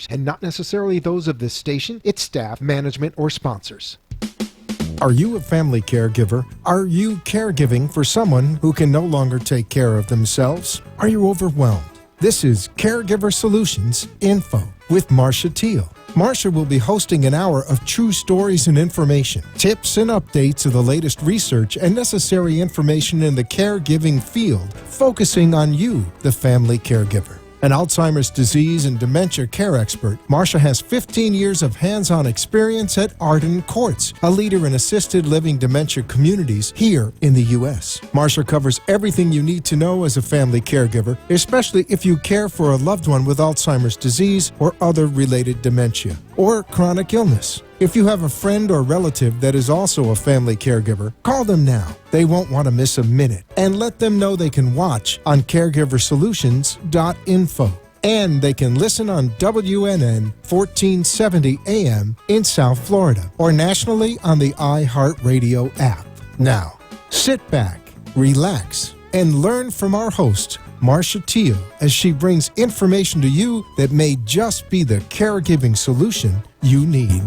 caregivers, and not necessarily those of this station, its staff, management, or sponsors. Are you a family caregiver? Are you caregiving for someone who can no longer take care of themselves? Are you overwhelmed? This is Caregiver Solutions Info with Marcia Teele. Marcia will be hosting an hour of true stories and information, tips and updates of the latest research and necessary information in the caregiving field, focusing on you, the family caregiver. An Alzheimer's disease and dementia care expert, Marcia has 15 years of hands-on experience at Arden Courts, a leader in assisted living dementia communities here in the U.S. Marcia covers everything you need to know as a family caregiver, especially if you care for a loved one with Alzheimer's disease or other related dementia or chronic illness. If you have a friend or relative that is also a family caregiver, call them now. They won't want to miss a minute. And let them know they can watch on caregiversolutions.info. And they can listen on WNN 1470 AM in South Florida or nationally on the iHeartRadio app. Now, sit back, relax, and learn from our host, Marcia Teele, as she brings information to you that may just be the caregiving solution you need.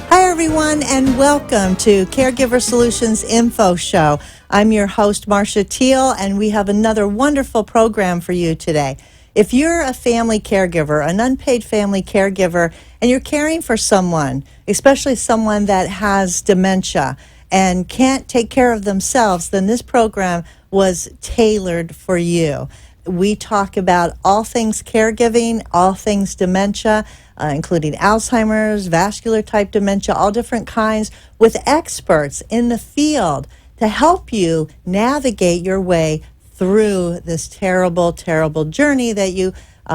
Hi, everyone, and welcome to Caregiver Solutions Info Show. I'm your host, Marcia Teele, and we have another wonderful program for you today. If you're a family caregiver, an unpaid family caregiver, and you're caring for someone, especially someone that has dementia and can't take care of themselves, then this program was tailored for you. We talk about all things caregiving, all things dementia, including Alzheimer's, vascular type dementia, all different kinds, with experts in the field to help you navigate your way through this terrible, terrible journey that you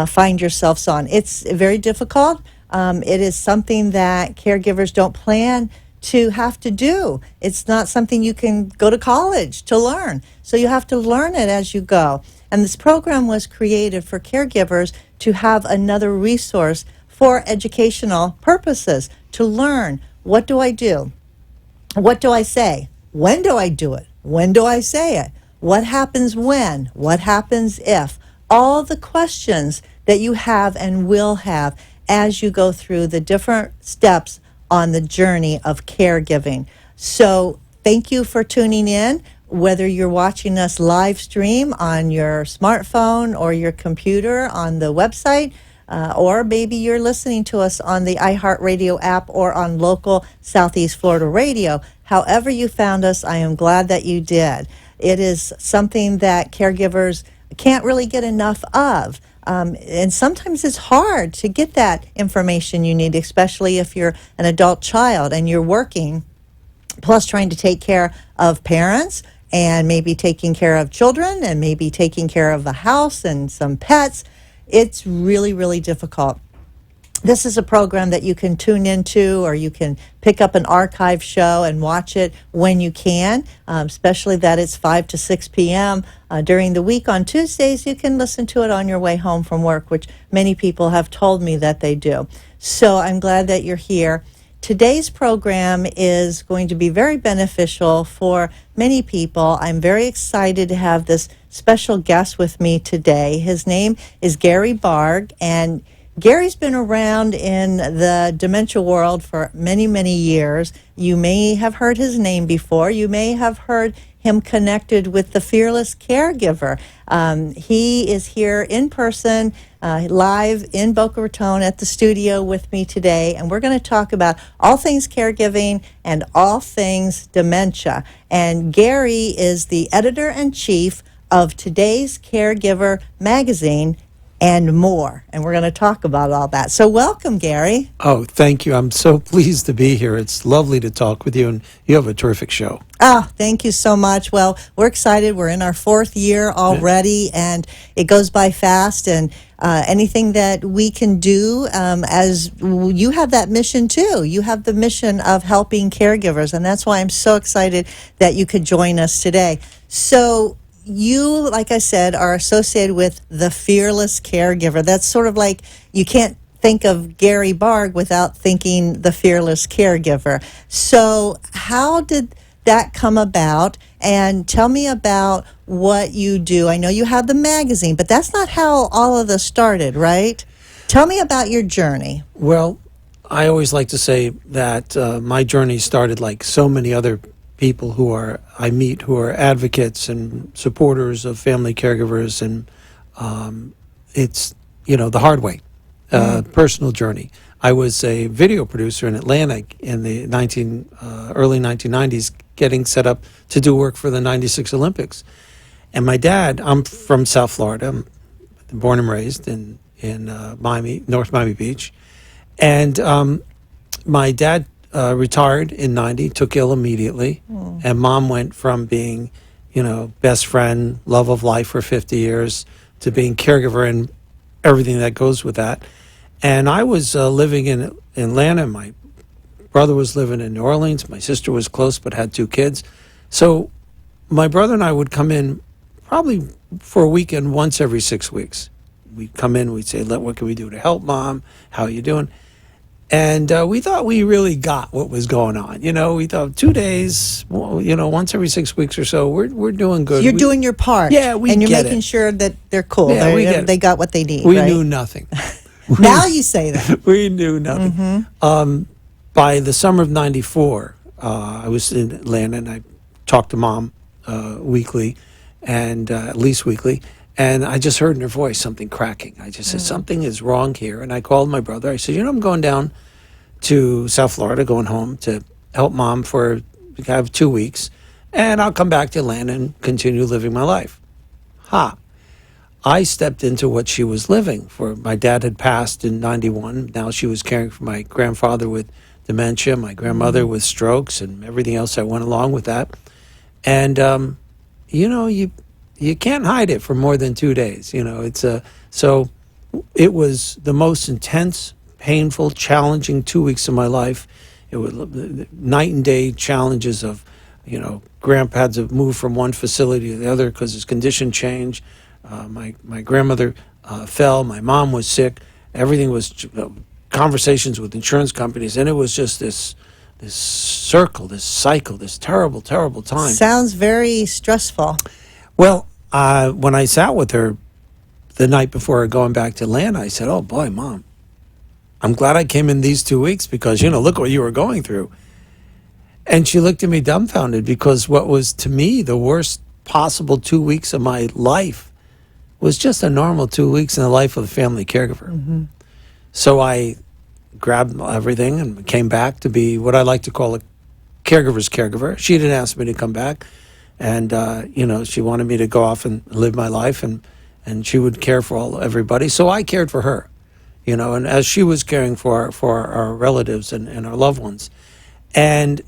find yourselves on. It's very difficult. It is something that caregivers don't plan to have to do. It's not something you can go to college to learn. So you have to learn it as you go. And this program was created for caregivers to have another resource for educational purposes, to learn, what do I do? What do I say? When do I do it? When do I say it? What happens when? What happens if? All the questions that you have and will have as you go through the different steps on the journey of caregiving. So thank you for tuning in, whether you're watching us live stream on your smartphone or your computer on the website, or maybe you're listening to us on the iHeartRadio app or on local Southeast Florida radio. However you found us, I am glad that you did. It is something that caregivers can't really get enough of. And sometimes it's hard to get that information you need, especially if you're an adult child and you're working, plus trying to take care of parents and maybe taking care of children and maybe taking care of a house and some pets. It's really, really difficult. This is a program that you can tune into, or you can pick up an archive show and watch it when you can, especially that it's 5 to 6 p.m. During the week on Tuesdays. You can listen to it on your way home from work, which many people have told me that they do. So I'm glad that you're here. Today's program is going to be very beneficial for many people. I'm very excited to have this special guest with me today. His name is Gary Barg, and Gary's been around in the dementia world for many, many years. You may have heard his name before. You may have heard him connected with the Fearless Caregiver. He is here in person, live in Boca Raton at the studio with me today, and we're going to talk about all things caregiving and all things dementia. And Gary is the editor-in-chief of today's Caregiver magazine and more. And we're going to talk about all that. So welcome, Gary. Oh, thank you. I'm so pleased to be here. It's lovely to talk with you, and you have a terrific show. Oh, thank you so much. Well, we're excited. We're in our 4th year already, and it goes by fast. And anything that we can do, as you have that mission too. You have the mission of helping caregivers, and that's why I'm so excited that you could join us today. So you, like I said, are associated with the Fearless Caregiver. That's sort of like, you can't think of Gary Barg without thinking the Fearless Caregiver. So how did that come about? And tell me about what you do. I know you have the magazine, but that's not how all of this started, right? Tell me about your journey. Well, I always like to say that my journey started like so many other people I meet who are advocates and supporters of family caregivers, and it's the hard way, personal journey. I was a video producer in Atlanta in the early 1990s, getting set up to do work for the '96 Olympics. And my dad, I'm from South Florida, I'm born and raised in Miami, North Miami Beach, and my dad retired in '90, took ill immediately, and Mom went from being, best friend, love of life for 50 years to being caregiver and everything that goes with that. And I was living in Atlanta. My brother was living in New Orleans. My sister was close but had 2 kids. So my brother and I would come in probably for a weekend once every 6 weeks. We'd come in, we'd say, what can we do to help Mom? How are you doing? And we thought we really got what was going on. We thought 2 days, once every 6 weeks or so, we're doing good. You're doing your part. Yeah, we and you're get making it. sure that they're cool. Yeah, they got what they need. We right? knew nothing. Now you say that. We knew nothing. By the summer of '94, I was in Atlanta, and I talked to Mom weekly, and at least weekly. And I just heard in her voice something cracking. I just said, something is wrong here. And I called my brother. I said, I'm going down to South Florida, going home to help Mom for have 2 weeks, and I'll come back to Atlanta and continue living my life. I stepped into what she was living for. My dad had passed in '91. Now she was caring for my grandfather with dementia, my grandmother with strokes, and everything else that went along with that. And, you can't hide it for more than 2 days. So it was the most intense, painful, challenging 2 weeks of my life. It was night and day challenges of, Grandpa had to move from one facility to the other because his condition changed. My grandmother fell. My mom was sick. Everything was conversations with insurance companies, and it was just this circle, this cycle, this terrible, terrible time. Sounds very stressful. Well, when I sat with her the night before going back to Atlanta, I said, "Oh boy, Mom, I'm glad I came in these 2 weeks because look what you were going through." And she looked at me dumbfounded, because what was to me the worst possible 2 weeks of my life was just a normal 2 weeks in the life of a family caregiver. So I grabbed everything and came back to be what I like to call a caregiver's caregiver. She didn't ask me to come back, and she wanted me to go off and live my life, and she would care for everybody. So I cared for her, and as she was caring for our relatives and our loved ones. And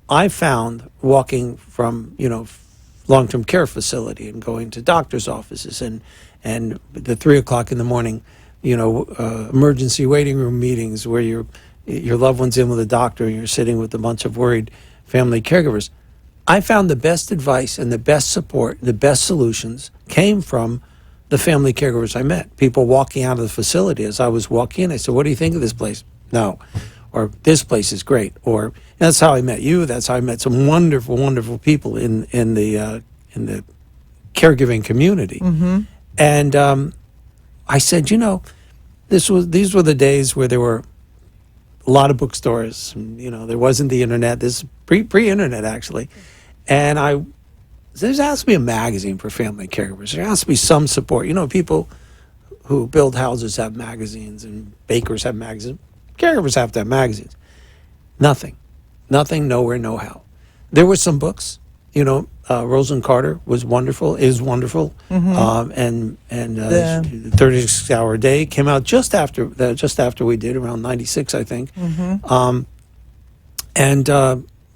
I found walking from long-term care facility and going to doctor's offices and the 3 o'clock in the morning, emergency waiting room meetings where your loved one's in with a doctor and you're sitting with a bunch of worried family caregivers. I found the best advice and the best support, the best solutions came from the family caregivers I met. People walking out of the facility. As I was walking in, I said, "What do you think of this place?" "No." Or, "This place is great." Or, "That's how I met you. That's how I met some wonderful, wonderful people in the caregiving community." And I said, these were the days where there were a lot of bookstores. And, there wasn't the internet. This is pre-internet, actually. And there has to be a magazine for family caregivers. There has to be some support. People who build houses have magazines, and bakers have magazines. Caregivers have to have magazines. Nothing, nowhere, no how. There were some books. Rosalind Carter was wonderful, is wonderful, and 36-Hour Day came out just after we did, around '96, I think.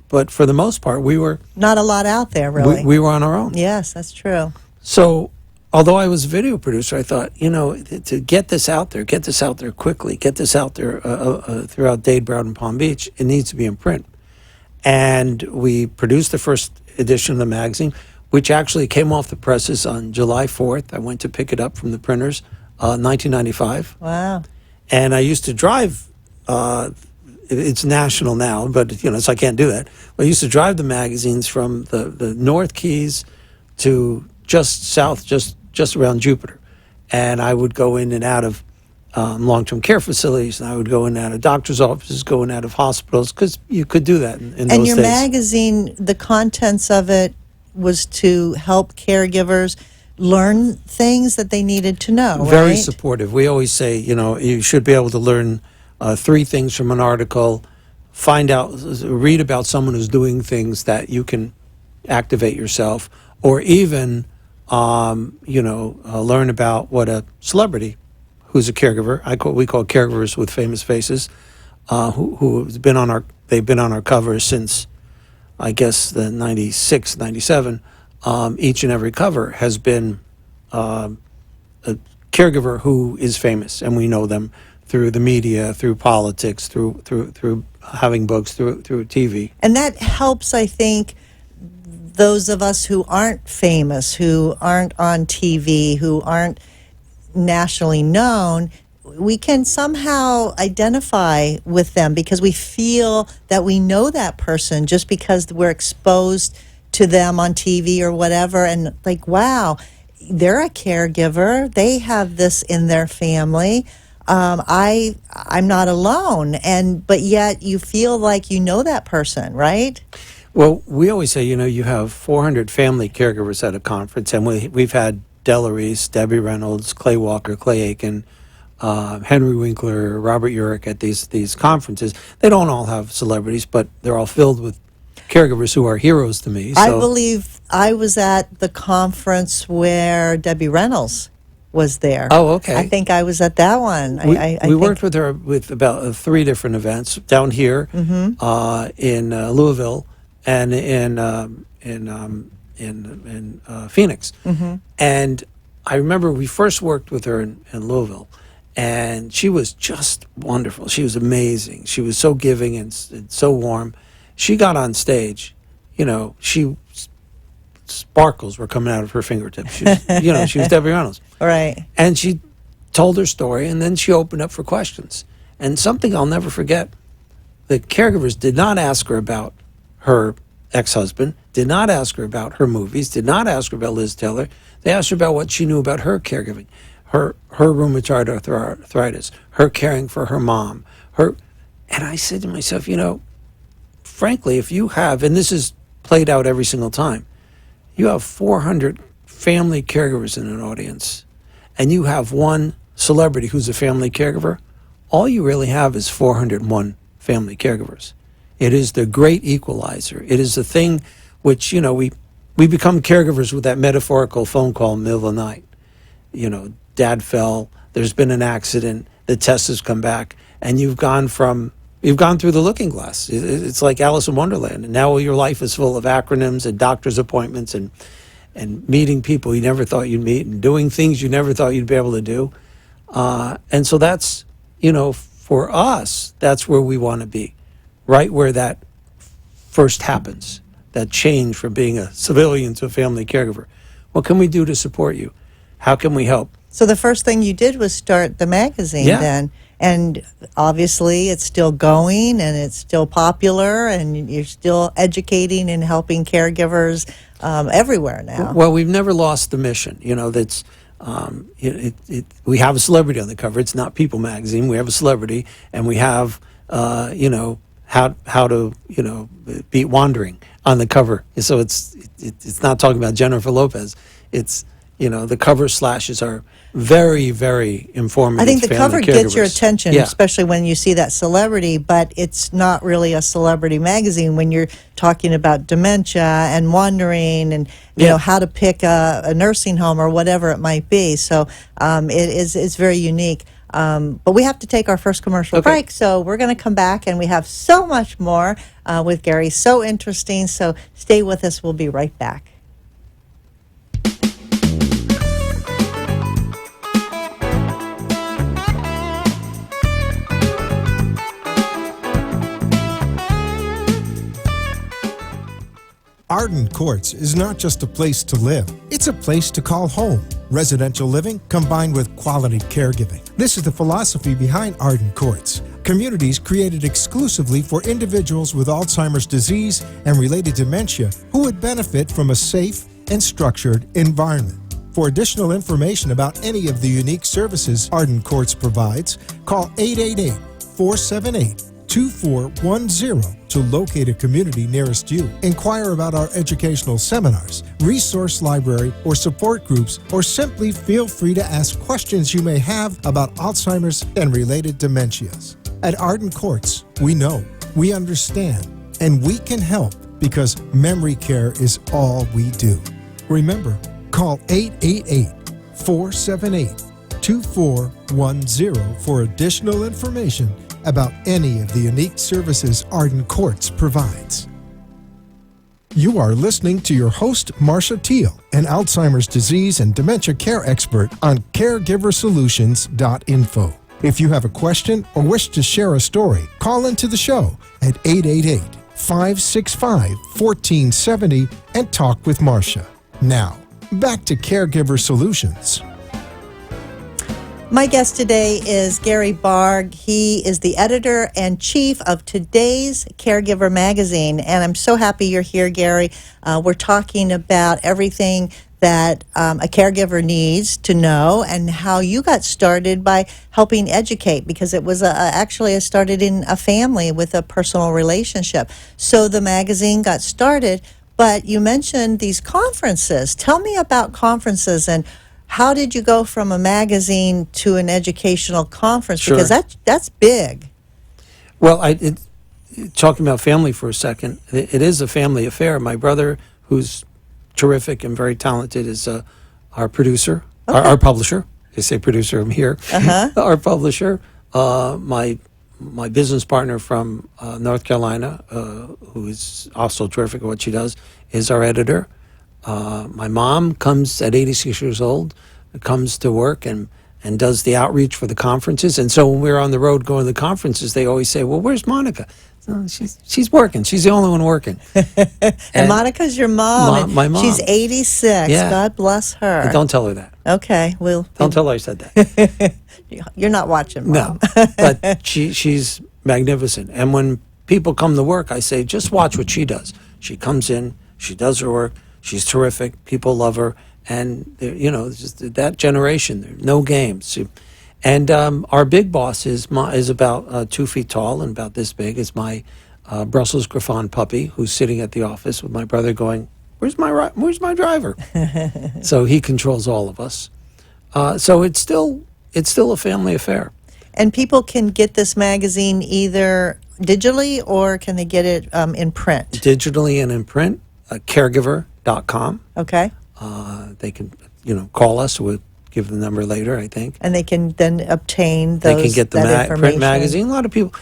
But for the most part, we were not a lot out there, really. We were on our own. Yes, that's true. So, although I was a video producer, I thought, to get this out there quickly, get this out there throughout Dade, Broward, and Palm Beach, it needs to be in print. And we produced the first edition of the magazine, which actually came off the presses on July 4th. I went to pick it up from the printers, 1995. Wow. And I used to drive it's national now, but so I can't do that. But I used to drive the magazines from the North Keys to just south, just around Jupiter, and I would go in and out of long-term care facilities, and I would go in and out of doctors' offices, go in and out of hospitals, because you could do that in those days. And your magazine, the contents of it was to help caregivers learn things that they needed to know, Very right? supportive. We always say, you should be able to learn 3 things from an article, read about someone who's doing things that you can activate yourself, or even, learn about what a celebrity who's a caregiver, we call caregivers with famous faces, who've been on our covers since, I guess, the 96, 97. Each and every cover has been a caregiver who is famous, and we know them through the media, through politics, through having books, through TV. And that helps, I think, those of us who aren't famous, who aren't on TV, who aren't nationally known, we can somehow identify with them because we feel that we know that person just because we're exposed to them on TV or whatever, and like, wow, they're a caregiver. They have this in their family. I'm not alone, but yet you feel like you know that person, right? Well, we always say, you have 400 family caregivers at a conference, and we've had Della Reese, Debbie Reynolds, Clay Walker, Clay Aiken, Henry Winkler, Robert Urich at these conferences. They don't all have celebrities, but they're all filled with caregivers who are heroes to me. So. I believe I was at the conference where Debbie Reynolds was there. Oh, okay. I think I was at that one. We worked with her with about 3 different events down here, in Louisville, and in Phoenix. And I remember we first worked with her in Louisville, and she was just wonderful. She was amazing. She was so giving and so warm. She got on stage, sparkles were coming out of her fingertips. She was, she was Debbie Reynolds. Right. And she told her story, and then she opened up for questions. And something I'll never forget, the caregivers did not ask her about her ex-husband, did not ask her about her movies, did not ask her about Liz Taylor. They asked her about what she knew about her caregiving, her rheumatoid arthritis, her caring for her mom, and I said to myself, frankly, if you have, and this is played out every single time, you have 400 family caregivers in an audience, and you have one celebrity who's a family caregiver, all you really have is 401 family caregivers. It is the great equalizer. It is the thing which, we become caregivers with that metaphorical phone call in the middle of the night. Dad fell, there's been an accident, the test has come back, and you've gone through the looking glass. It's like Alice in Wonderland. And now your life is full of acronyms and doctor's appointments and meeting people you never thought you'd meet and doing things you never thought you'd be able to do. And so that's, for us, that's where we want to be, right where that first happens, that change from being a civilian to a family caregiver. What can we do to support you? How can we help? So the first thing you did was start the magazine then. And obviously it's still going and it's still popular and you're still educating and helping caregivers everywhere now. Well, we've never lost the mission. That's we have a celebrity on the cover. It's not People magazine. We have a celebrity, and we have how to beat wandering on the cover. So it's not talking about Jennifer Lopez. It's the cover slashes are very, very informative. I think the cover gets your attention, Yeah. especially when you see that celebrity, but it's not really a celebrity magazine when you're talking about dementia and wandering and how to pick a nursing home or whatever it might be. So it's very unique. But we have to take our first commercial break, so we're going to come back, and we have so much more with Gary. So interesting. So stay with us. We'll be right back. Arden Courts is not just a place to live, it's a place to call home. Residential living combined with quality caregiving. This is the philosophy behind Arden Courts. Communities created exclusively for individuals with Alzheimer's disease and related dementia who would benefit from a safe and structured environment. For additional information about any of the unique services Arden Courts provides, call 888-478-2410 to locate a community nearest you. Inquire about our educational seminars, resource library, or support groups, or simply feel free to ask questions you may have about Alzheimer's and related dementias. At Arden Courts, we know, we understand, and we can help because memory care is all we do. Remember, call 888-478-2410 for additional information about any of the unique services Arden Courts provides. You are listening to your host, Marcia Teele, an Alzheimer's disease and dementia care expert on CareGiverSolutions.info. If you have a question or wish to share a story, call into the show at 888-565-1470 and talk with Marcia. Now, back to Caregiver Solutions. My guest today is Gary Barg. He is the editor-in-chief of today's Caregiver magazine, and I'm so happy you're here, Gary. We're talking about everything that a caregiver needs to know and how you got started by helping educate, because it was actually started in a family with a personal relationship. So the magazine got started, but you mentioned these conferences. Tell me about conferences and how did you go from a magazine to an educational conference? Sure. Because that's big. Well, talking about family for a second, it is a family affair. My brother, who's terrific and very talented, is our producer, our publisher. I say producer, I'm here. Our publisher. My business partner from North Carolina, who is also terrific at what she does, is our editor. My mom comes at 86 years old, comes to work and does the outreach for the conferences. And so when we're on the road going to the conferences, they always say, well, where's Monica? So she's working. She's the only one working. and Monica's your mom. My mom. She's 86. Yeah. God bless her. Don't tell her that. Okay. Don't tell her I said that. You're not watching, Mom. No, but she's magnificent. And when people come to work, I say, just watch what she does. She comes in, she does her work. She's terrific. People love her, and just that generation. There are no games. And our big boss is about 2 feet tall and about this big. It's my Brussels Griffon puppy who's sitting at the office with my brother, going, "Where's my driver?" So he controls all of us. So it's still a family affair. And people can get this magazine either digitally or can they get it in print? Digitally and in print. CareGiver.com. Okay. They can, call us. We'll give the number later, I think. And they can then obtain those. They can get the print magazine. A lot of people,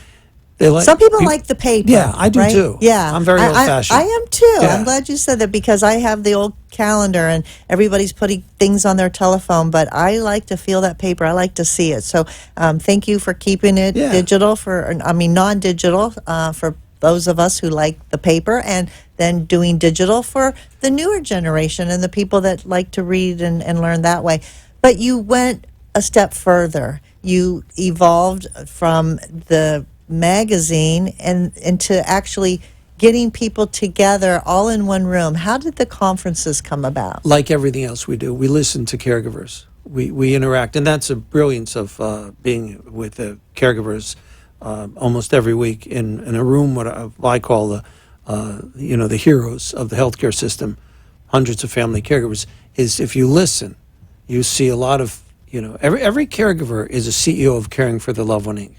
some people like the paper. Yeah, I do right? too. Yeah, I'm very old-fashioned. I am too. Yeah. I'm glad you said that because I have the old calendar and everybody's putting things on their telephone, but I like to feel that paper. I like to see it. So thank you for keeping it digital non-digital for those of us who like the paper, and then doing digital for the newer generation and the people that like to read and learn that way. But you went a step further. You evolved from the magazine and into actually getting people together all in one room. How did the conferences come about? Like everything else we do, we listen to caregivers. We interact, and that's the brilliance of being with the caregivers almost every week in a room, what I call the heroes of the healthcare system, hundreds of family caregivers, is if you listen, you see a lot of, every caregiver is a CEO of Caring for the Loved One Inc.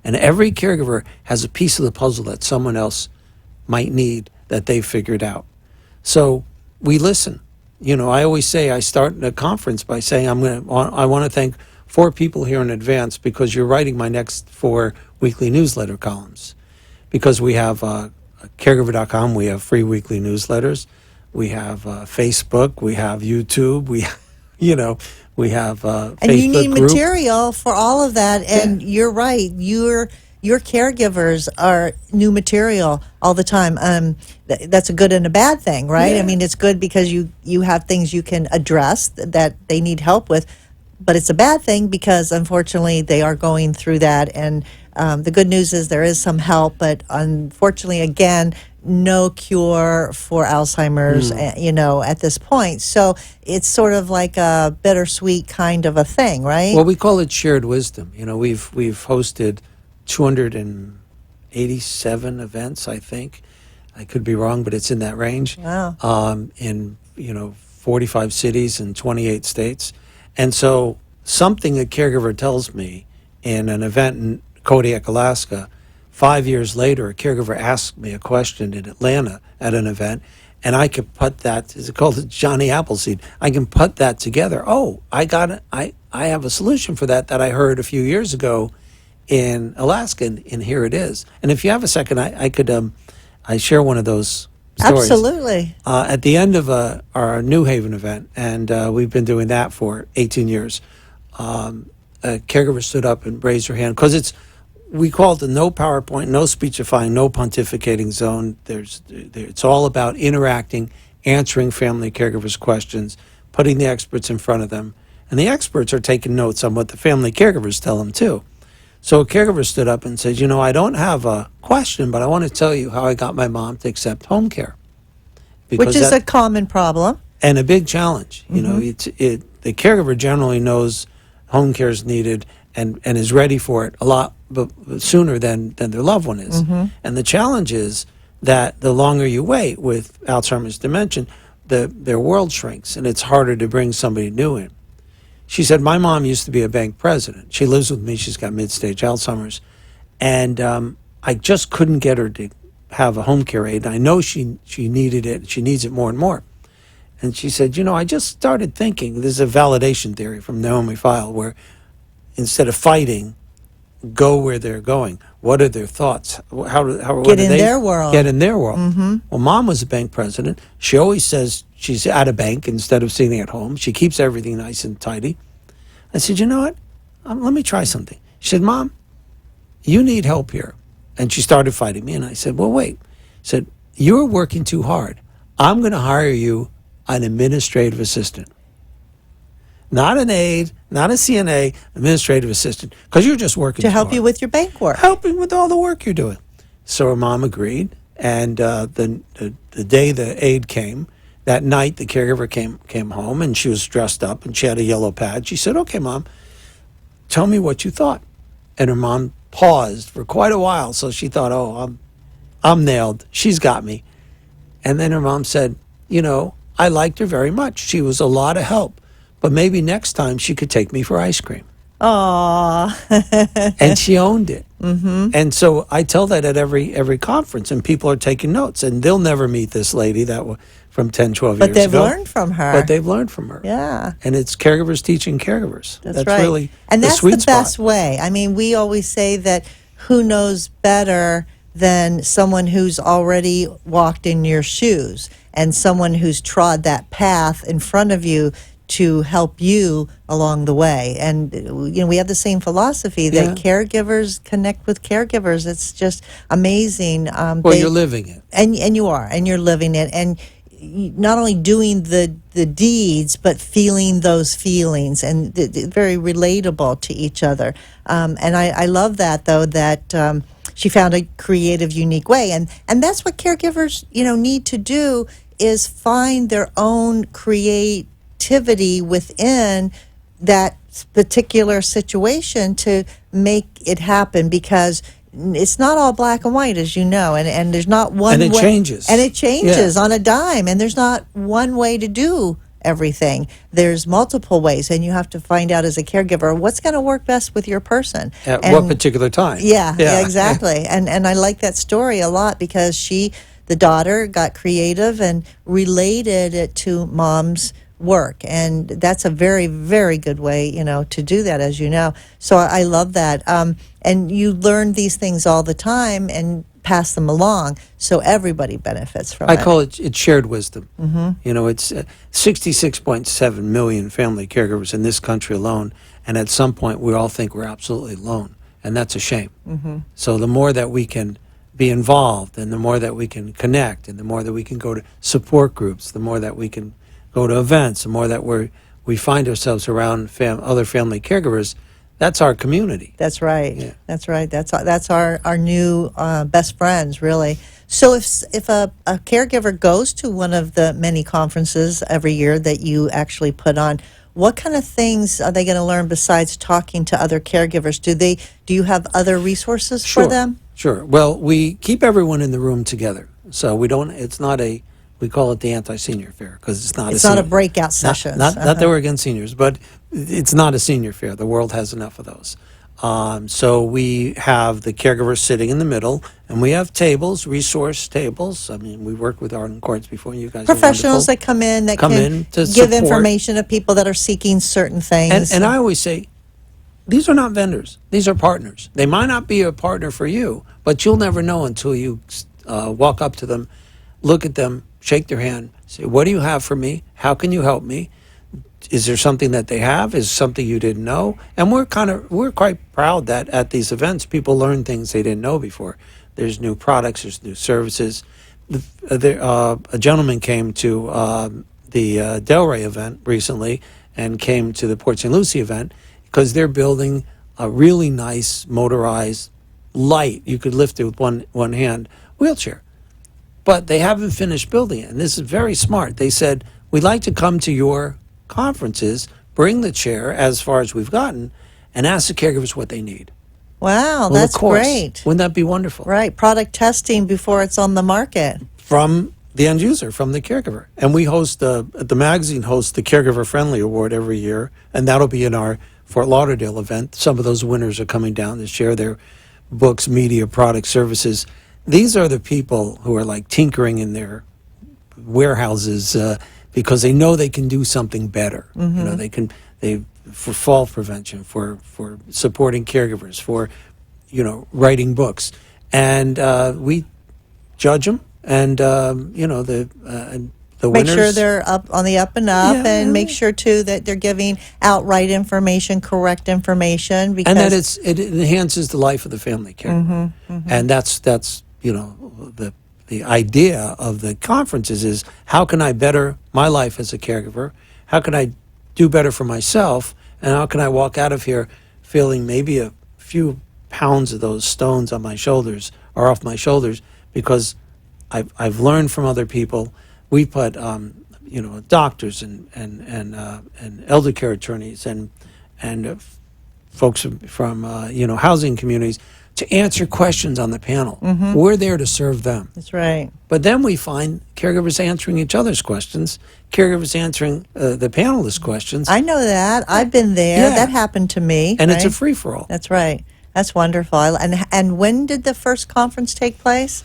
And every caregiver has a piece of the puzzle that someone else might need that they've figured out. So we listen. I always say I start a conference by saying I want to thank 4 people here in advance because you're writing my next 4 weekly newsletter columns. Because we have caregiver.com, we have free weekly newsletters. We have Facebook, we have YouTube, we have and Facebook you need group. material for all of that. And you're right. You're your caregivers are new material all the time. That's a good and a bad thing, right? Yeah. I mean, it's good because you have things you can address that they need help with, but it's a bad thing because unfortunately they are going through that. And the good news is there is some help, but unfortunately, again, no cure for Alzheimer's, at this point. So it's sort of like a bittersweet kind of a thing, right? Well, we call it shared wisdom. We've hosted 287 events, I think. I could be wrong, but it's in that range. Wow. In 45 cities and 28 states. And so something a caregiver tells me in an event in Kodiak, Alaska, 5 years later, a caregiver asked me a question in Atlanta at an event, and I could put that, is it called Johnny Appleseed? I can put that together. Oh, I got it. I have a solution for that I heard a few years ago in Alaska, and here it is. And if you have a second, I could I share one of those stories. Absolutely. At the end of our New Haven event, and we've been doing that for 18 years, a caregiver stood up and raised her hand, because we call it the no PowerPoint, no speechifying, no pontificating zone. It's all about interacting, answering family caregivers' questions, putting the experts in front of them. And the experts are taking notes on what the family caregivers tell them too. So a caregiver stood up and said, I don't have a question, but I want to tell you how I got my mom to accept home care. Which is a common problem. And a big challenge. The caregiver generally knows home care is needed and is ready for it a lot sooner than their loved one is. And the challenge is that the longer you wait with Alzheimer's dementia, their world shrinks and it's harder to bring somebody new in. She said, my mom used to be a bank president. She lives with me. She's got mid-stage Alzheimer's. And I just couldn't get her to have a home care aide. I know she needed it. She needs it more and more. And she said, I just started thinking, this is a validation theory from Naomi Feil, where instead of fighting, go where they're going. What are their thoughts? How Get in their world. Get in their world. Well, Mom was a bank president. She always says she's at a bank instead of sitting at home. She keeps everything nice and tidy. I said, you know what? Let me try something. She said, Mom, you need help here. And she started fighting me. And I said, well, wait. I said, you're working too hard. I'm going to hire you an administrative assistant. Not an aide, not a CNA, administrative assistant, because you're just working To too help hard. you with your bank work. Helping with all the work you're doing. So her mom agreed, and the day the aide came, that night the caregiver came home, and she was dressed up, and she had a yellow pad. She said, okay, Mom, tell me what you thought. And her mom paused for quite a while, so she thought, oh, I'm nailed. She's got me. And then her mom said, I liked her very much. She was a lot of help. But maybe next time she could take me for ice cream. Aww. And she owned it. And so I tell that at every conference, and people are taking notes. And they'll never meet this lady from 10, 12 years ago. But they've learned from her. But they've learned from her. Yeah. And it's caregivers teaching caregivers. That's right. Really and the that's sweet the spot. best way. I mean, we always say that who knows better than someone who's already walked in your shoes and someone who's trod that path in front of you to help you along the way. And we have the same philosophy that caregivers connect with caregivers. It's just amazing. Well, you're living it. And you are, and you're living it, and not only doing the deeds, but feeling those feelings, and very relatable to each other. And I love that, though, that she found a creative, unique way, and that's what caregivers need to do, is find their own creativity within that particular situation to make it happen, because it's not all black and white, as you know, and there's not one and it way, changes. and it changes Yeah. on a dime, and there's not one way to do everything. There's multiple ways, and you have to find out as a caregiver what's going to work best with your person At and what particular time. yeah, exactly. And I like that story a lot, because the daughter got creative and related it to Mom's work, and that's a very, very good way to do that, as you know. So I love that. And you learn these things all the time and pass them along, so everybody benefits from it. I call it shared wisdom. It's 66.7 million family caregivers in this country alone, and at some point we all think we're absolutely alone. and that's a shame. So the more that we can be involved, and the more that we can connect, and the more that we can go to support groups, the more that we can go to events, the more that we find ourselves around other family caregivers, that's our community. That's right. Yeah. That's right. That's our new best friends, really. So if a caregiver goes to one of the many conferences every year that you actually put on, what kind of things are they going to learn besides talking to other caregivers? Do you have other resources for them? Sure. Well, we keep everyone in the room together, so we don't. It's not we call it the anti-senior fair because it's not. It's a not a senior- breakout session. Not that we're against seniors, but it's not a senior fair. The world has enough of those. So we have the caregivers sitting in the middle, and we have tables, resource tables. I mean, we worked with Arden Courts before. You guys Professionals are that come in that Come can in to give support. information to people that are seeking certain things. And I always say, these are not vendors. These are partners. They might not be a partner for you, but you'll never know until you walk up to them, look at them, shake their hand, say, what do you have for me? How can you help me? Is there something that they have? Is something you didn't know? And we're quite proud that at these events, people learn things they didn't know before. There's new products, there's new services. A gentleman came to the Delray event recently and came to the Port St. Lucie event because they're building a really nice motorized, light, you could lift it with one hand, wheelchair. But they haven't finished building it. And this is very smart. They said, we'd like to come to your conferences, bring the chair as far as we've gotten, and ask the caregivers what they need. Wow, Well, that's of course. great. Wouldn't that be wonderful? Right, product testing before it's on the market. From the end user, from the caregiver. And we host, the magazine hosts the Caregiver Friendly Award every year, and that'll be in our Fort Lauderdale event. Some of those winners are coming down to share their books, media, products, services. These are the people who are like tinkering in their warehouses because they know they can do something better. You know, they for fall prevention, for supporting caregivers, for writing books, and we judge them, and the Make winners. sure they're up on the up and up, Yeah. and make sure too that they're giving outright information, correct information, because And that it enhances the life of the family caregiver. And that's the idea of the conferences is, how can I better my life as a caregiver? How can I do better for myself? And how can I walk out of here feeling maybe a few pounds of those stones on my shoulders are off my shoulders because I've learned from other people. We put doctors and elder care attorneys and folks from housing communities to answer questions on the panel. We're there to serve them. that's right. But then we find caregivers answering each other's questions, caregivers answering the panelists' questions, I know that. I've been there. Yeah. That happened to me. and it's a right? free-for-all. That's right. That's wonderful. And when did the first conference take place?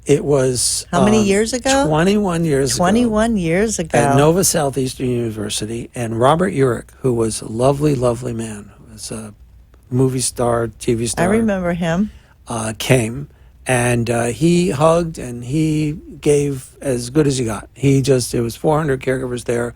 It was How many years ago? 21 years ago. 21 years ago. At Nova Southeastern University, and Robert Urich, who was a lovely, lovely man, was a movie star, TV I star, remember him. came, and he hugged and he gave as good as he got. It was 400 caregivers there,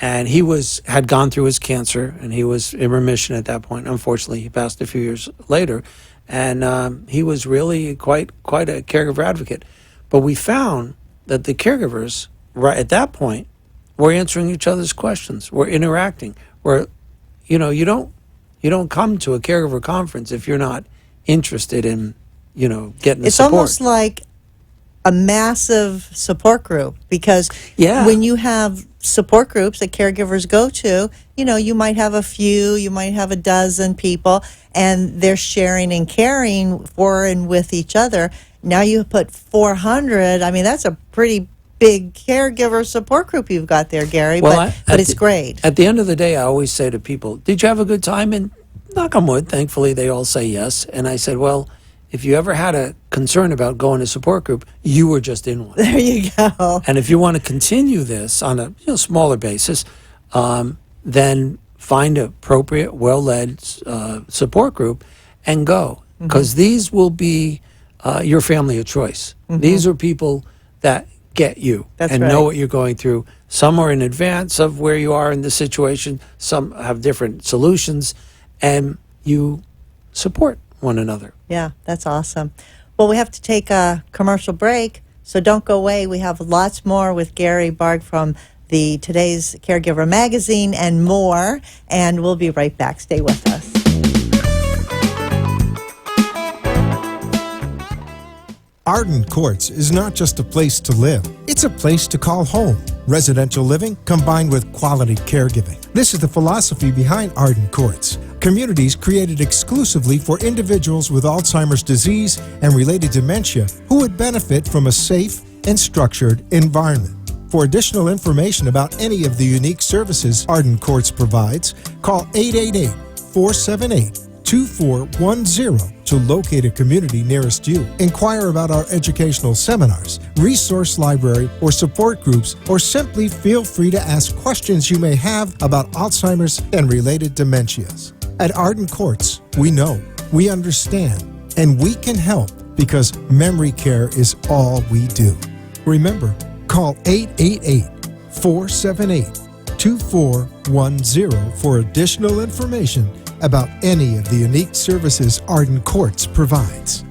and he had gone through his cancer, and he was in remission at that point. Unfortunately, he passed a few years later, and he was really quite a caregiver advocate. But we found that the caregivers, right at that point, were answering each other's questions, were interacting. You don't come to a caregiver conference if you're not interested in, getting the It's support. almost like a massive support group, because Yeah. when you have support groups that caregivers go to, you might have a few, you might have a dozen people, and they're sharing and caring for and with each other. Now you put 400. I mean, that's a pretty big caregiver support group you've got there, Gary. Well, but it's great. At the end of the day, I always say to people, did you have a good time? And knock on wood, thankfully, they all say yes. And I said, well, if you ever had a concern about going to a support group, you were just in one. There you go. And if you want to continue this on a smaller basis, then find an appropriate, well-led support group and go. Because these will be your family of choice. These are people that get you That's and right. know what you're going through. Some are in advance of where you are in the situation. Some have different solutions. And you support one another. Yeah, that's awesome. Well, we have to take a commercial break, so don't go away. We have lots more with Gary Bard from the Today's Caregiver magazine and more, and we'll be right back. Stay with us. Arden Courts is not just a place to live, it's a place to call home. Residential living combined with quality caregiving. This is the philosophy behind Arden Courts. Communities created exclusively for individuals with Alzheimer's disease and related dementia who would benefit from a safe and structured environment. For additional information about any of the unique services Arden Courts provides, call 888-478-2410 to locate a community nearest you. Inquire about our educational seminars, resource library, or support groups, or simply feel free to ask questions you may have about Alzheimer's and related dementias. At Arden Courts, we know, we understand, and we can help because memory care is all we do. Remember, call 888-478-2410 for additional information about any of the unique services Arden Courts provides.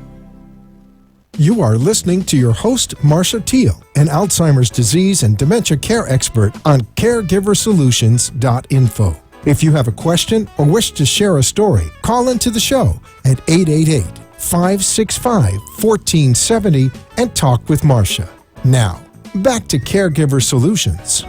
You are listening to your host, Marcia Teele, an Alzheimer's disease and dementia care expert on CareGiverSolutions.info. If you have a question or wish to share a story, call into the show at 888-565-1470 and talk with Marcia. Now, back to Caregiver Solutions.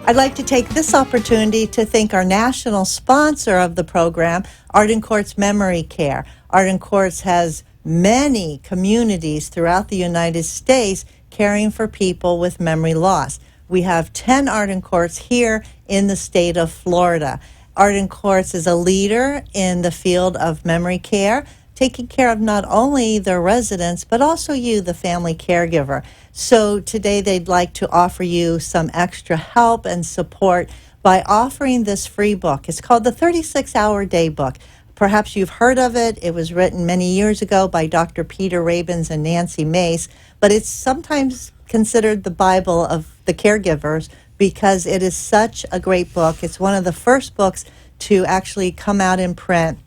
I'd like to take this opportunity to thank our national sponsor of the program, Arden Courts Memory Care. Arden Courts has many communities throughout the United States caring for people with memory loss. We have 10 Arden Courts here in the state of Florida. Arden Courts is a leader in the field of memory care, taking care of not only their residents, but also you, the family caregiver. So today they'd like to offer you some extra help and support by offering this free book. It's called the 36-Hour Day Book. Perhaps you've heard of it. It was written many years ago by Dr. Peter Rabins and Nancy Mace, but it's sometimes considered the Bible of the caregivers because it is such a great book. It's one of the first books to actually come out in print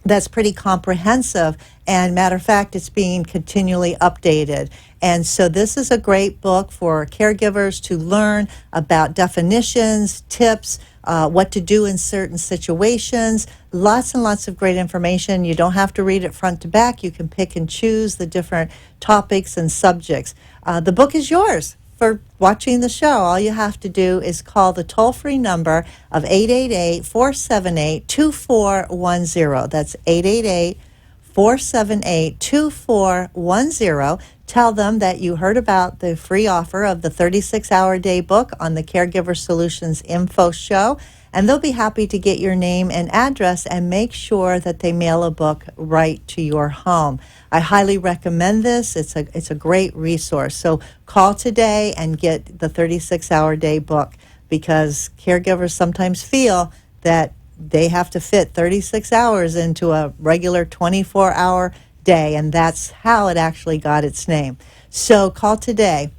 that's pretty comprehensive, and matter of fact, it's being continually updated. And so this is a great book for caregivers to learn about definitions, tips, what to do in certain situations, lots and lots of great information. You don't have to read it front to back. You can pick and choose the different topics and subjects. The book is yours. For watching the show, all you have to do is call the toll-free number of 888-478-2410. That's 888-478-2410. Tell them that you heard about the free offer of the 36-Hour Day Book on the Caregiver Solutions Info Show, and they'll be happy to get your name and address and make sure that they mail a book right to your home. I highly recommend this. It's a great resource. So call today and get the 36-Hour Day Book, because caregivers sometimes feel that they have to fit 36 hours into a regular 24-hour day, and that's how it actually got its name. So call today.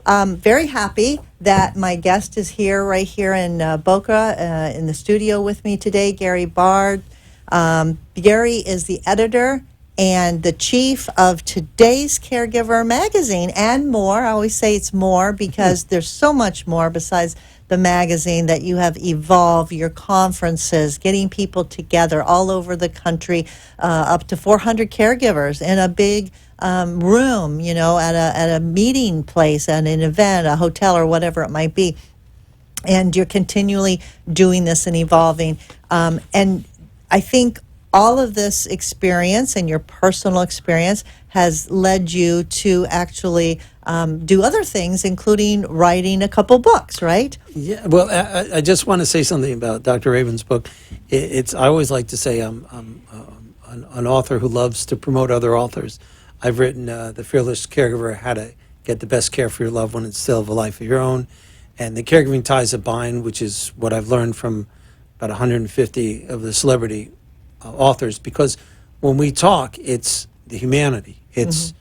Very happy that my guest is here, right here in Boca, in the studio with me today, Gary Bard. Gary is the editor and the chief of Today's Caregiver magazine and more. I always say it's more because there's so much more besides the magazine that you have evolved, your conferences, getting people together all over the country, up to 400 caregivers in a big room, you know, at a meeting place, at an event, a hotel, or whatever it might be. And you're continually doing this and evolving. And I think all of this experience and your personal experience has led you to actually do other things, including writing a couple books, right? Yeah, well, I just want to say something about Dr. Rabin's book. I always like to say I'm an author who loves to promote other authors. I've written The Fearless Caregiver, How to Get the Best Care for Your Loved One and Still Have a Life of Your Own, and The Caregiving Ties That Bind, which is what I've learned from about 150 of the celebrity authors, because when we talk, it's the humanity. It's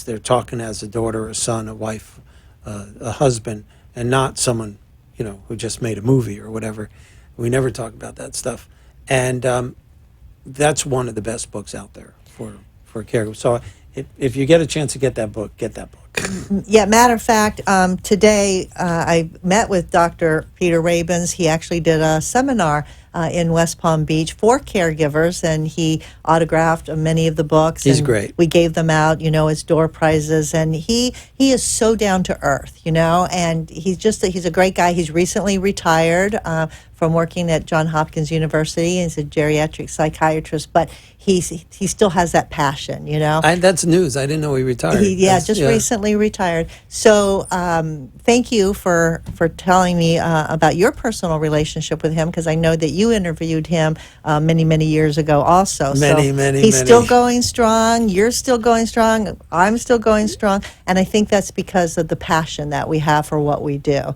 they're talking as a daughter, a son, a wife, a husband, and not someone, you know, who just made a movie or whatever. We never talk about that stuff. And that's one of the best books out there for caregivers. So if you get a chance to get that book, get that book. Yeah, matter of fact, today I met with Dr. Peter Rabins. He actually did a seminar in West Palm Beach for caregivers, and he autographed many of the books. He's and great. We gave them out, as door prizes, and he is so down to earth, and he's a great guy. He's recently retired from working at Johns Hopkins University. He's a geriatric psychiatrist, but he still has that passion, That's news. I didn't know he retired. Recently retired. So thank you for telling me about your personal relationship with him, because I know that you interviewed him many years ago also. He's still going strong. You're still going strong. I'm still going strong. And I think that's because of the passion that we have for what we do.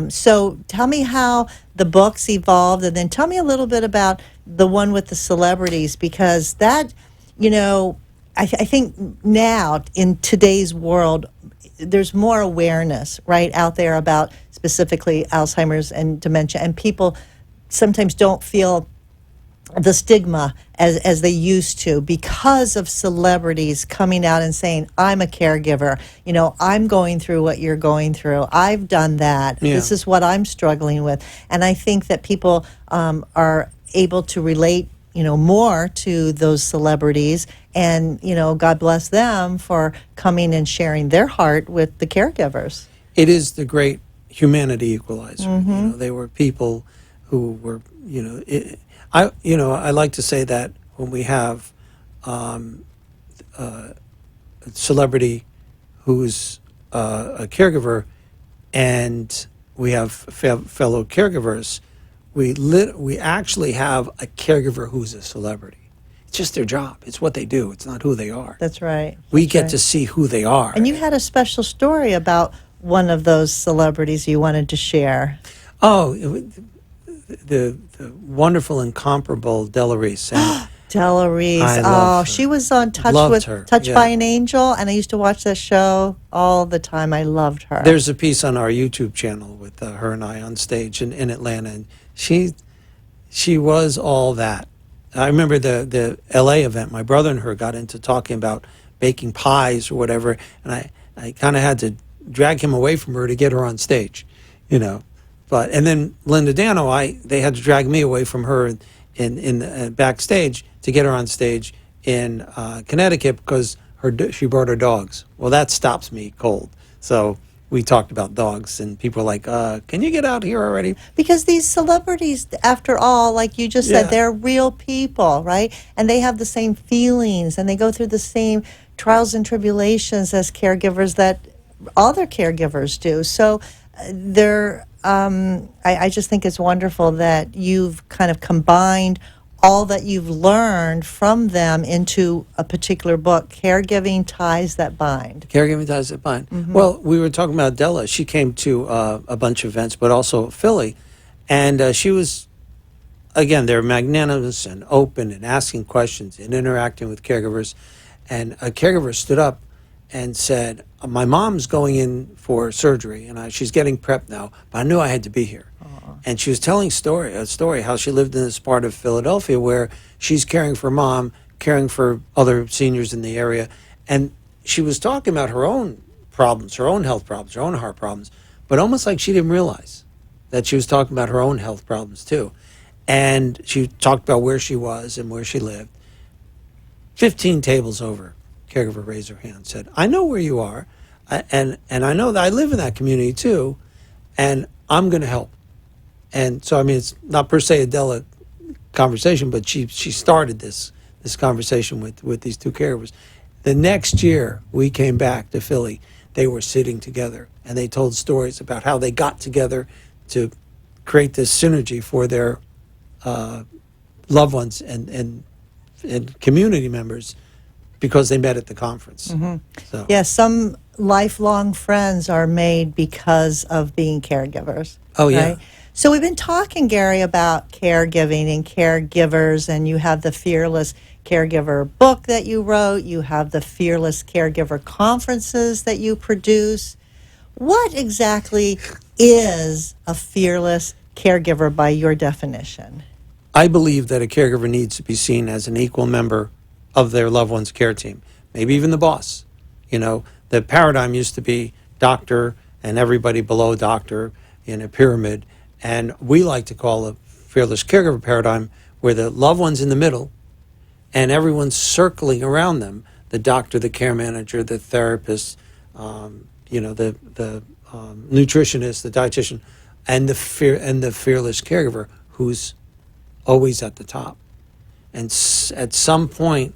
So tell me how the books evolved, and then tell me a little bit about the one with the celebrities, because that, I think now in today's world, there's more awareness right out there about specifically Alzheimer's and dementia, and people sometimes don't feel the stigma as they used to because of celebrities coming out and saying, I'm a caregiver, I'm going through what you're going through, I've done that, this is what I'm struggling with. And I think that people are able to relate more to those celebrities, and God bless them for coming and sharing their heart with the caregivers. It is the great humanity equalizer. They were people who were, I like to say that when we have a celebrity who's a caregiver, and we have fellow caregivers, we actually have a caregiver who's a celebrity. It's just their job. It's what they do. It's not who they are. That's right. We get to see who they are. And you had a special story about one of those celebrities you wanted to share. Oh, the wonderful, incomparable Della Reese. Della Reese. I love her. She was on Touched by an Angel, and I used to watch that show all the time. I loved her. There's a piece on our YouTube channel with her and I on stage in Atlanta, and she was all that. I remember the LA event. My brother and her got into talking about baking pies or whatever, and I kind of had to drag him away from her to get her on stage, But and then Linda Dano, they had to drag me away from her in backstage to get her on stage in Connecticut because she brought her dogs. Well, that stops me cold. So we talked about dogs, and people were like, can you get out here already? Because these celebrities, after all, like you just said, they're real people, right? And they have the same feelings, and they go through the same trials and tribulations as caregivers that other caregivers do. So I just think it's wonderful that you've kind of combined all that you've learned from them into a particular book, Caregiving Ties That Bind. Caregiving Ties That Bind. Mm-hmm. Well, we were talking about Della. She came to a bunch of events, but also Philly. And she was, again, they're magnanimous and open and asking questions and interacting with caregivers. And a caregiver stood up and said, my mom's going in for surgery, and she's getting prepped now, but I knew I had to be here. And she was telling a story how she lived in this part of Philadelphia where she's caring for mom, caring for other seniors in the area. And she was talking about her own problems, her own health problems, her own heart problems, but almost like she didn't realize that she was talking about her own health problems too. And she talked about where she was and where she lived. 15 tables over, caregiver raised her hand and said, I know where you are, and I know that I live in that community too, and I'm going to help. And so, I mean, it's not per se a Della conversation, but she started this conversation with these two caregivers. The next year we came back to Philly, they were sitting together, and they told stories about how they got together to create this synergy for their loved ones and community members because they met at the conference. Mm-hmm. So. Yeah, some lifelong friends are made because of being caregivers. Oh, yeah. Right? So we've been talking, Gary, about caregiving and caregivers, and you have the Fearless Caregiver book that you wrote. You have the Fearless Caregiver conferences that you produce. What exactly is a fearless caregiver by your definition? I believe that a caregiver needs to be seen as an equal member of their loved one's care team, maybe even the boss. You know, the paradigm used to be doctor and everybody below doctor in a pyramid. And we like to call a fearless caregiver paradigm where the loved one's in the middle and everyone's circling around them, the doctor, the care manager, the therapist, the nutritionist, the dietitian, and the fearless caregiver who's always at the top. And at some point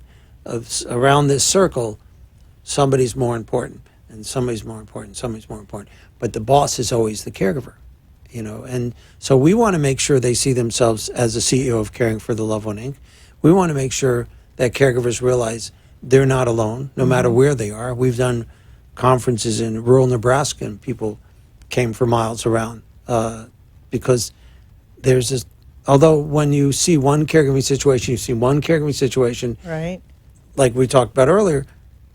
around this circle, somebody's more important, and somebody's more important, somebody's more important. But the boss is always the caregiver, you know. And so we want to make sure they see themselves as the CEO of Caring for the Loved One, Inc. We want to make sure that caregivers realize they're not alone, no matter where they are. We've done conferences in rural Nebraska, and people came for miles around because there's this. Although when you see one caregiving situation, Right. like we talked about earlier,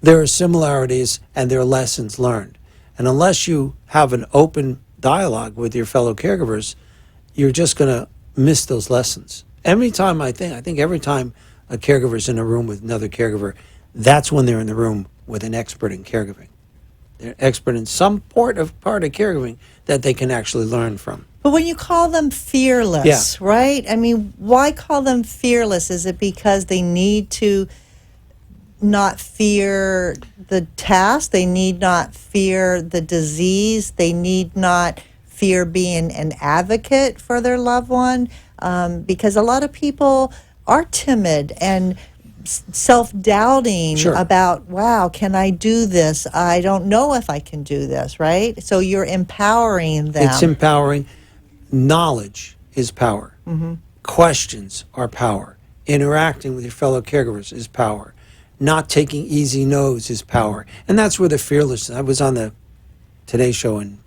there are similarities and there are lessons learned. And unless you have an open dialogue with your fellow caregivers, you're just going to miss those lessons. Every time I think every time a caregiver is in a room with another caregiver, that's when they're in the room with an expert in caregiving. They're expert in some part of caregiving that they can actually learn from. But when you call them fearless, right? I mean, why call them fearless? Is it because they need to not fear the task? They need not fear the disease? They need not fear being an advocate for their loved one? Because a lot of people are timid and self-doubting about, wow, can I do this? I don't know if I can do this, right? So you're empowering them. It's empowering. Knowledge is power. Questions are power. Interacting with your fellow caregivers is power. Not taking easy no's is power. And that's where the fearless. I was on the Today Show in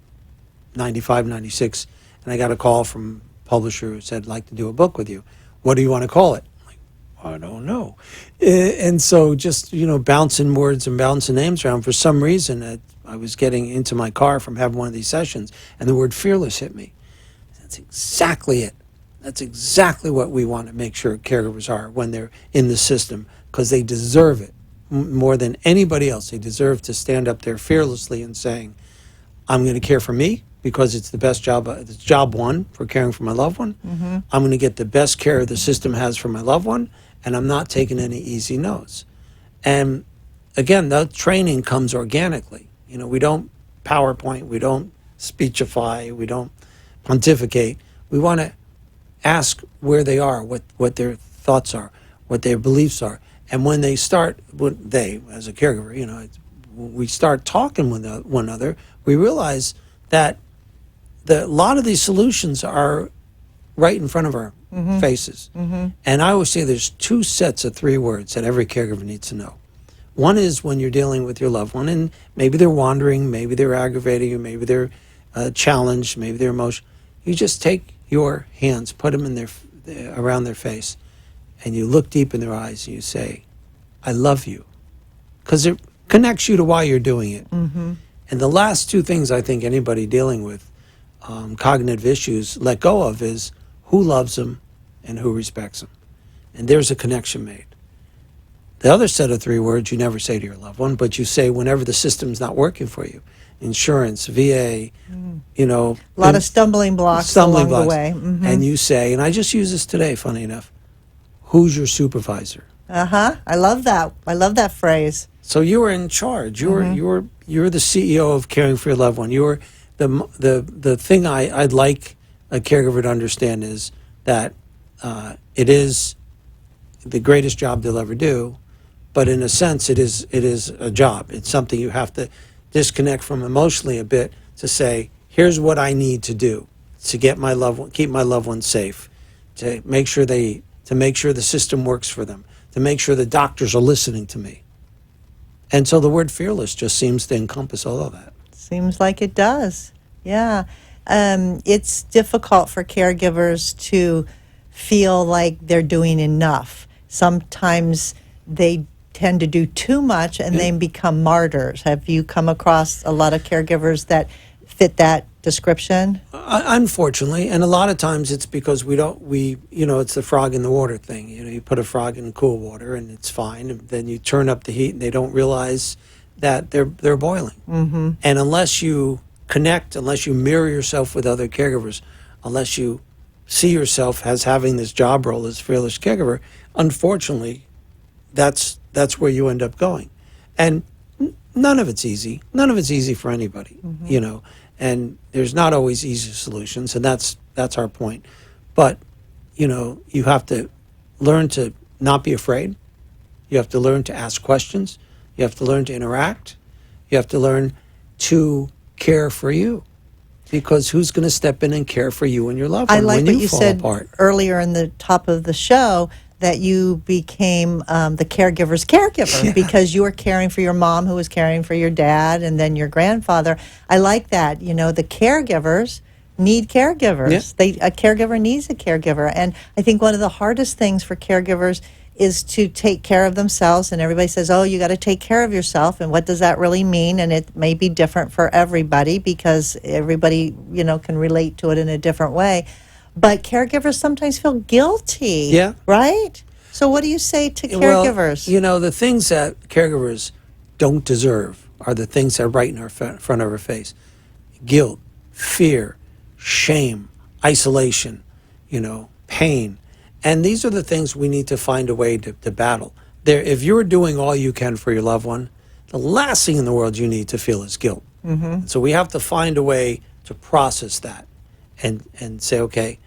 95, 96, and I got a call from a publisher who said, I'd like to do a book with you. What do you want to call it? I'm like, I don't know. And so just, bouncing words and bouncing names around. For some reason, I was getting into my car from having one of these sessions, and the word fearless hit me. That's exactly it. That's exactly what we want to make sure caregivers are when they're in the system, because they deserve it more than anybody else. They deserve to stand up there fearlessly and saying, I'm going to care for me because it's the best job. It's job one for caring for my loved one. I'm going to get the best care the system has for my loved one, and I'm not taking any easy no's. And again, the training comes organically. We don't PowerPoint, we don't speechify, we don't pontificate. We want to ask where they are, what their thoughts are, what their beliefs are. And when they start, as a caregiver, we start talking with one another, we realize that a lot of these solutions are right in front of our faces. And I always say there's two sets of 3 words that every caregiver needs to know. One is when you're dealing with your loved one, and maybe they're wandering, maybe they're aggravating you, maybe they're challenged, maybe they're emotional. You just take your hands, put them in around their face, and you look deep in their eyes and you say, I love you. Because it connects you to why you're doing it. And the last 2 things I think anybody dealing with cognitive issues let go of is who loves them and who respects them. And there's a connection made. The other set of 3 words you never say to your loved one, but you say whenever the system's not working for you. Insurance, VA, a lot of stumbling blocks along the way. And you say, and I just used this today, funny enough, who's your supervisor? I love that. I love that phrase. So you are in charge. You're the CEO of caring for your loved one. You're the thing I'd like a caregiver to understand is that it is the greatest job they'll ever do, but in a sense it is a job. It's something you have to disconnect from emotionally a bit to say, here's what I need to do to get keep my loved one safe, to make sure the system works for them, to make sure the doctors are listening to me. And so the word fearless just seems to encompass all of that. Seems like it does. Yeah. It's difficult for caregivers to feel like they're doing enough. Sometimes they tend to do too much and then become martyrs. Have you come across a lot of caregivers that fit that description? Unfortunately, and a lot of times it's because it's the frog in the water thing. You put a frog in cool water and it's fine, and then you turn up the heat and they don't realize that they're boiling. Mm-hmm. And unless you connect, unless you mirror yourself with other caregivers, unless you see yourself as having this job role as fearless caregiver, unfortunately, that's where you end up going. And none of it's easy. None of it's easy for anybody, and there's not always easy solutions, and that's our point. But, you have to learn to not be afraid. You have to learn to ask questions. You have to learn to interact. You have to learn to care for you, because who's going to step in and care for you and your loved one I like when what you you fall said apart? earlier in the top of the show, that you became the caregiver's caregiver because you were caring for your mom, who was caring for your dad, and then your grandfather. I like that. The caregivers need caregivers. Yeah. A caregiver needs a caregiver. And I think one of the hardest things for caregivers is to take care of themselves. And everybody says, oh, you got to take care of yourself. And what does that really mean? And it may be different for everybody, because everybody, can relate to it in a different way. But caregivers sometimes feel guilty. Yeah. Right? So what do you say to caregivers? Well, the things that caregivers don't deserve are the things that are right in our front of our face. Guilt, fear, shame, isolation, pain. And these are the things we need to find a way to battle. If you're doing all you can for your loved one, the last thing in the world you need to feel is guilt. Mm-hmm. So we have to find a way to process that and say, okay,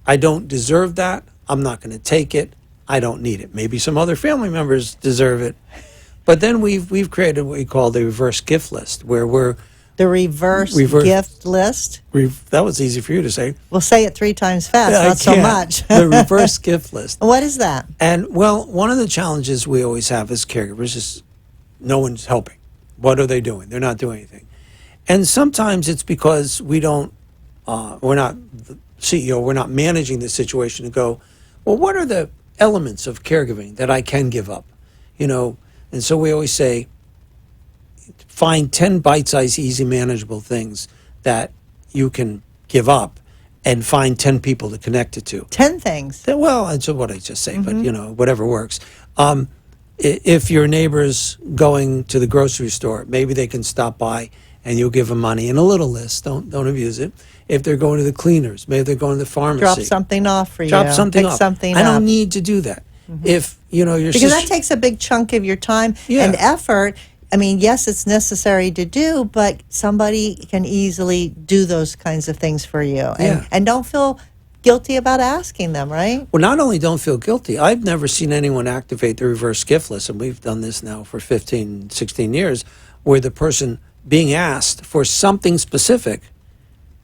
I don't deserve that. I'm not going to take it. I don't need it. Maybe some other family members deserve it. But then we've created what we call the reverse gift list, where we're the reverse gift list? That was easy for you to say. Well, say it 3 times fast, not so much. The reverse gift list. What is that? And, well, one of the challenges we always have as caregivers is no one's helping. What are they doing? They're not doing anything. And sometimes it's because we're not the CEO, we're not managing the situation to go, well, what are the elements of caregiving that I can give up? And so we always say, find 10 bite-sized, easy, manageable things that you can give up, and find 10 people to connect it to. 10 things. Well, that's what I just say, Mm-hmm. but, whatever works. If your neighbor's going to the grocery store, maybe they can stop by and you'll give them money in a little list. Don't abuse it. If they're going to the cleaners, maybe they're going to the pharmacy. Drop something off for you. Drop something Pick off. something I up. don't need to do that. Mm-hmm. If, your because sister... that takes a big chunk of your time Yeah. and effort. I mean, yes, it's necessary to do, but somebody can easily do those kinds of things for you. And don't feel guilty about asking them, right? Well, not only don't feel guilty, I've never seen anyone activate the reverse gift list, and we've done this now for 15, 16 years, where the person being asked for something specific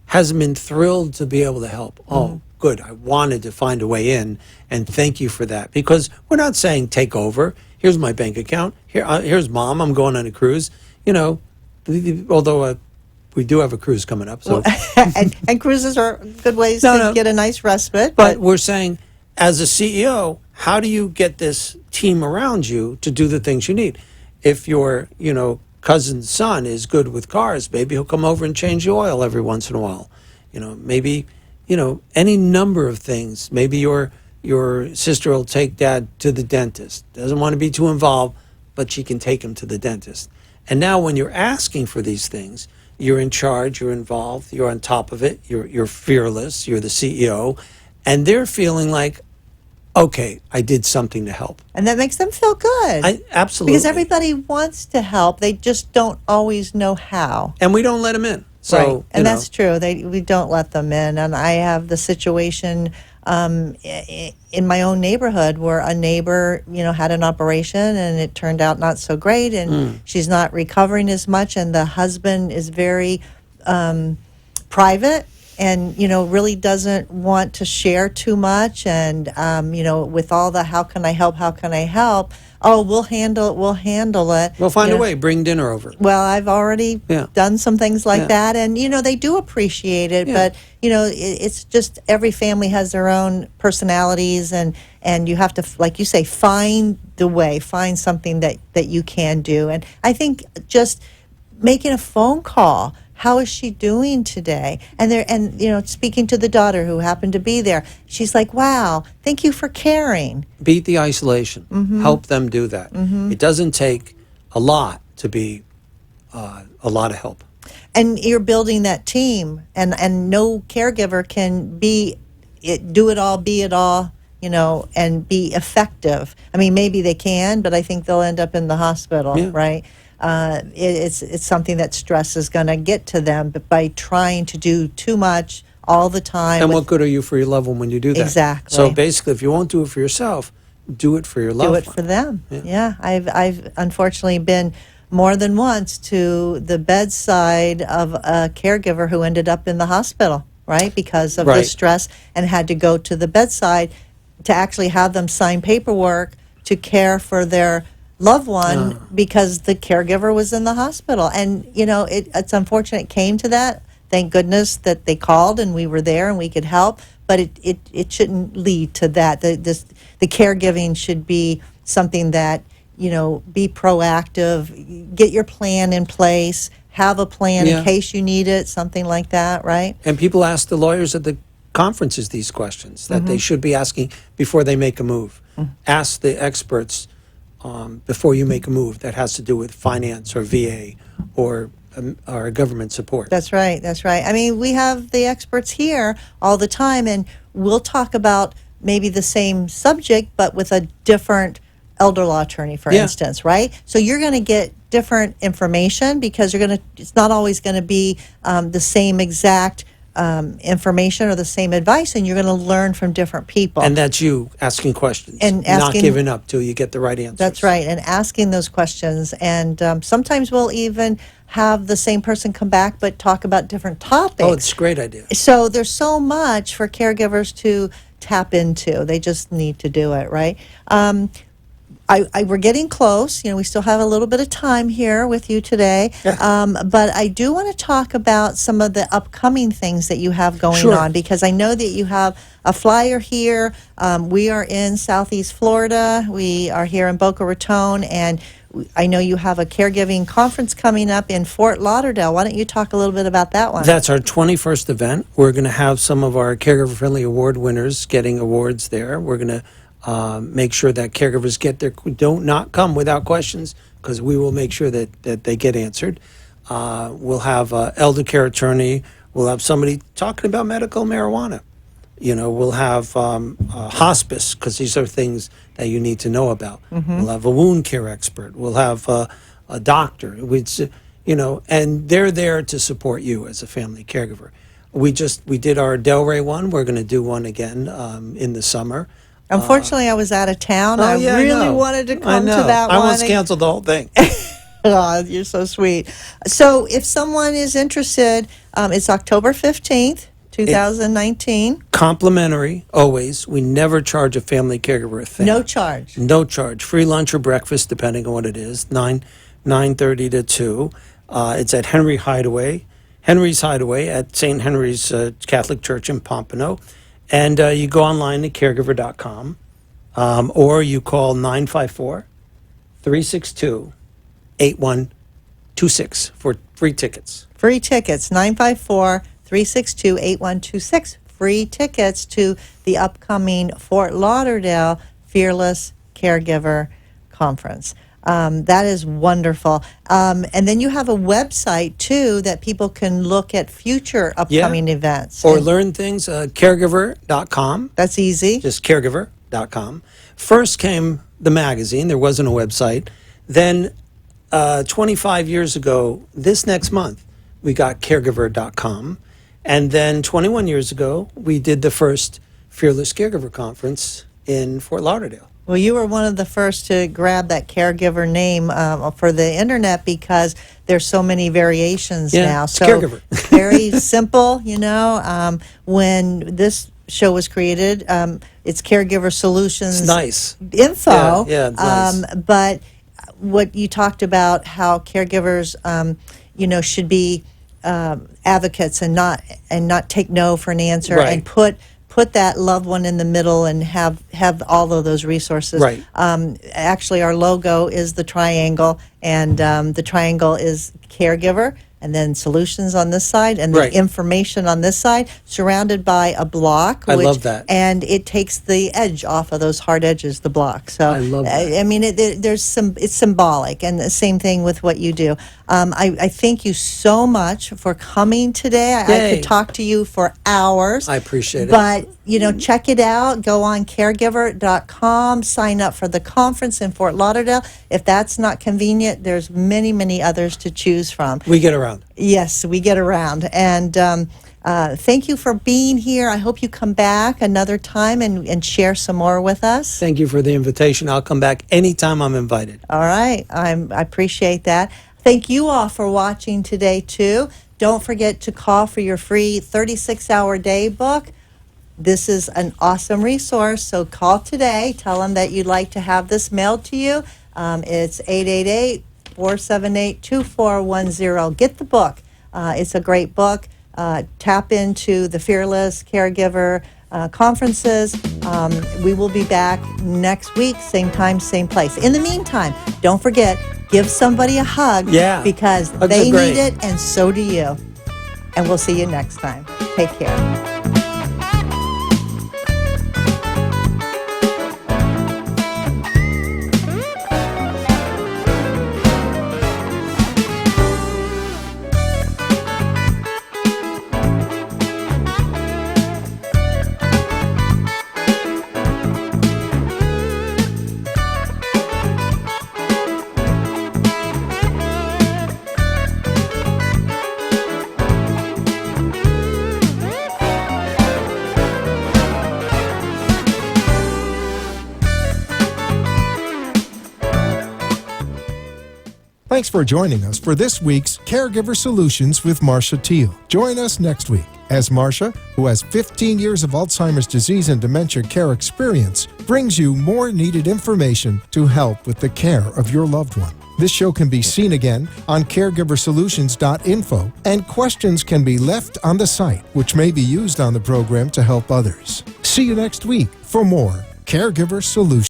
has been thrilled to be able to help. Oh, good. I wanted to find a way in, and thank you for that. Because we're not saying take over. Here's my bank account. Here's Mom. I'm going on a cruise. Although we do have a cruise coming up. So, and cruises are good ways to get a nice respite. But we're saying, as a CEO, how do you get this team around you to do the things you need? If your, cousin's son is good with cars, maybe he'll come over and change the oil every once in a while. Maybe, any number of things. Maybe your sister will take Dad to the dentist. Doesn't want to be too involved, but she can take him to the dentist. And now when you're asking for these things, you're in charge, you're involved, you're on top of it, you're fearless, you're the CEO, and they're feeling like, okay, I did something to help. And that makes them feel good. Absolutely. Because everybody wants to help. They just don't always know how. And we don't let them in. So, right. And that's true. We don't let them in. And I have the situation in my own neighborhood where a neighbor, had an operation and it turned out not so great, and she's not recovering as much, and the husband is very private and, really doesn't want to share too much, and, with all the how can I help, oh, we'll handle it. We'll find a way, bring dinner over. Well, I've already done some things like that, and, they do appreciate it, but, it's just every family has their own personalities, and you have to, like you say, find the way, find something that you can do. And I think just making a phone call how is she doing today? And speaking to the daughter who happened to be there, she's like, wow, thank you for caring. Beat the isolation. Help them do that. It doesn't take a lot to be a lot of help. And you're building that team, and no caregiver can do it all, be it all, and be effective. I mean, maybe they can, but I think they'll end up in the hospital, Yeah. right? It's something that stress is going to get to them, but by trying to do too much all the time. And what good are you for your loved one when you do that? Exactly. So basically, if you won't do it for yourself, do it for your loved one. Do it for them. Yeah. I've unfortunately been more than once to the bedside of a caregiver who ended up in the hospital, right, because of the Right. stress, and had to go to the bedside to actually have them sign paperwork to care for their loved one because the caregiver was in the hospital. And, it's unfortunate it came to that. Thank goodness that they called and we were there and we could help, but it shouldn't lead to that. The caregiving should be something that, be proactive, get your plan in place, have a plan in case you need it, something like that, right? And people ask the lawyers at the conferences these questions that they should be asking before they make a move. Ask the experts before you make a move that has to do with finance or VA or government support. That's right. That's right. I mean, we have the experts here all the time, and we'll talk about maybe the same subject, but with a different elder law attorney, for instance, right? So you're going to get different information because it's not always going to be the same exact information or the same advice, and you're going to learn from different people. And that's you asking questions And not asking- giving up till you get the right answers. That's right, and asking those questions. And sometimes we'll even have the same person come back but talk about different topics. Oh, it's a great idea. So there's so much for caregivers to tap into. They just need to do it, right? We're getting close. We still have a little bit of time here with you today. But I do want to talk about some of the upcoming things that you have going on, because I know that you have a flyer here. We are in Southeast Florida. We are here in Boca Raton, and I know you have a caregiving conference coming up in Fort Lauderdale. Why don't you talk a little bit about that one? That's our 21st event. We're going to have some of our Caregiver Friendly Award winners getting awards there. We're going to make sure that caregivers don't not come without questions, because we will make sure that they get answered. We'll have an elder care attorney. We'll have somebody talking about medical marijuana. We'll have hospice, because these are things that you need to know about. We'll have a wound care expert. We'll have a doctor. And they're there to support you as a family caregiver. We did our Delray one. We're going to do one again in the summer. Unfortunately, I was out of town. I really wanted to come to that one. I almost canceled the whole thing. Oh, you're so sweet. So if someone is interested, it's October 15th, 2019. Complimentary, always. We never charge a family caregiver a thing. No charge. No charge. Free lunch or breakfast, depending on what it is, 9:30 to 2. It's at Henry's Hideaway at St. Henry's Catholic Church in Pompano. And you go online to caregiver.com, or you call 954-362-8126 for free tickets. Free tickets, 954-362-8126. Free tickets to the upcoming Fort Lauderdale Fearless Caregiver Conference. That is wonderful. And then you have a website, too, that people can look at future upcoming events. Or learn things, caregiver.com. That's easy. Just caregiver.com. First came the magazine. There wasn't a website. Then 25 years ago, this next month, we got caregiver.com. And then 21 years ago, we did the first Fearless Caregiver Conference in Fort Lauderdale. Well, you were one of the first to grab that caregiver name for the internet, because there's so many variations now. It's So caregiver. very simple, when this show was created, it's Caregiver Solutions It's nice. Info. Yeah, it's nice. But what you talked about, how caregivers, should be advocates and not take no for an answer, Right. and put that loved one in the middle and have all of those resources. Right. Actually, our logo is the triangle, and the triangle is caregiver, and then solutions on this side, and then Right. information on this side, surrounded by a block. I love that. And it takes the edge off of those hard edges, the block. So I love that. I mean, it's symbolic, and the same thing with what you do. I thank you so much for coming today. I Yay. could talk to you for hours. I appreciate it. But, check it out. Go on caregiver.com, sign up for the conference in Fort Lauderdale. If that's not convenient, there's many, many others to choose from. We get around. Yes, we get around. And thank you for being here. I hope you come back another time and share some more with us. Thank you for the invitation. I'll come back anytime I'm invited. All right. I appreciate that. Thank you all for watching today, too. Don't forget to call for your free 36-hour day book. This is an awesome resource, so call today. Tell them that you'd like to have this mailed to you. It's 888-478-2410. Get the book. It's a great book. Tap into the Fearless Caregiver conferences. We will be back next week, same time, same place. In the meantime, don't forget, give somebody a hug, Yeah, because hugs they are great. need it, and so do you. And we'll see you next time. Take care. Thanks for joining us for this week's Caregiver Solutions with Marcia Teele. Join us next week as Marcia, who has 15 years of Alzheimer's disease and dementia care experience, brings you more needed information to help with the care of your loved one. This show can be seen again on caregiversolutions.info, and questions can be left on the site, which may be used on the program to help others. See you next week for more Caregiver Solutions.